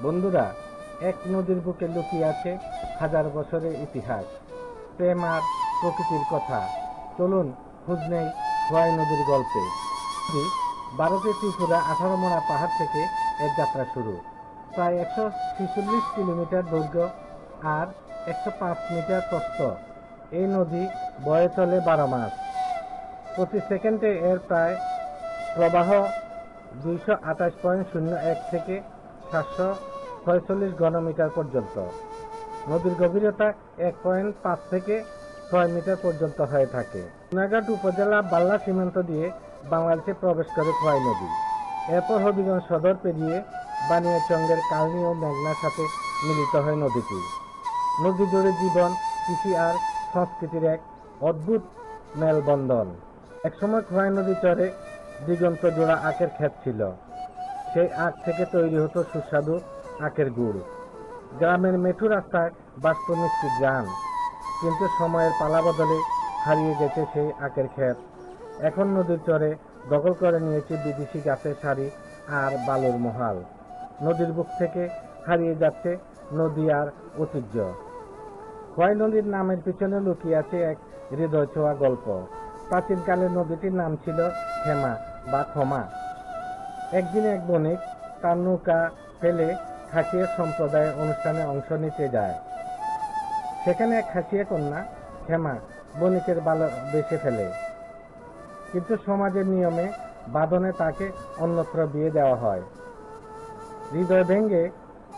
বন্ধুরা, এক নদীর বুকে লুকিয়ে আছে হাজার বছরের ইতিহাস, প্রেম আর প্রকৃতির কথা। চলুন খোঁজ নেই খোয়াই নদীর গল্পে। ভারতের ত্রিপুরা 18 মোড়া পাহাড় থেকে এর যাত্রা শুরু। প্রায় 146 কিলোমিটার দৈর্ঘ্য আর 105 মিটার প্রস্থ এই নদী বয়ে চলে 12 মাস। প্রতি সেকেন্ডে এর প্রায় প্রবাহ 228.01 থেকে 746 ঘনমিটার পর্যন্ত। নদীর গভীরতা 1.5 থেকে 6 মিটার পর্যন্ত হয়ে থাকে। সোনারঘাট উপজেলা বাল্লা সীমান্ত দিয়ে বাংলাদেশে প্রবেশ করে খোয়াই নদী। এরপর হবিগঞ্জ সদর পেরিয়ে বানিয়াচংয়ের কালনী ও মেঘনার সাথে মিলিত হয় নদীটি। নদী জুড়ে জীবন, কৃষি আর সংস্কৃতির এক অদ্ভুত মেলবন্ধন। একসময় খোয়াই নদী চরে দিগন্ত জোড়া আখের ক্ষেত ছিল। সেই আখ থেকে তৈরি হতো সুস্বাদু আখের গুড়। গ্রামের মেঠু রাস্তায় বাষ্প মিষ্টি গ্রাম, কিন্তু সময়ের পালা বদলে হারিয়ে গেছে সেই আখের ক্ষেত। এখন নদীর চরে দখল করে নিয়েছে বিদেশি গাছের সারি আর বালুর মহাল। নদীর বুক থেকে হারিয়ে যাচ্ছে নদী আর ঐতিহ্য। খোয়াই নদীর নামের পিছনে লুকিয়ে আছে এক হৃদয় ছোঁয়া গল্প। প্রাচীনকালে নদীটির নাম ছিল ক্ষমা বা ক্ষমা। একদিন এক বণিক তার নৌকা ফেলে খাসিয়া সম্প্রদায়ের অনুষ্ঠানে অংশ নিতে যায়। সেখানে এক খাসিয়া কন্যা ক্ষমা বণিকের ভালোবেসে ফেলে, কিন্তু সমাজের নিয়মে বাঁধনে তাকে অন্যত্র বিয়ে দেওয়া হয়। হৃদয় ভেঙে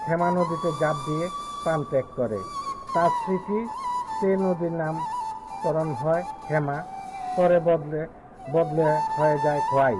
ক্ষমা নদীতে ঝাঁপ দিয়ে প্রাণ ত্যাগ করে। তার স্মৃতিতে নদীর নামকরণ হয় ক্ষমা, পরে বদলে হয়ে যায় খোয়াই।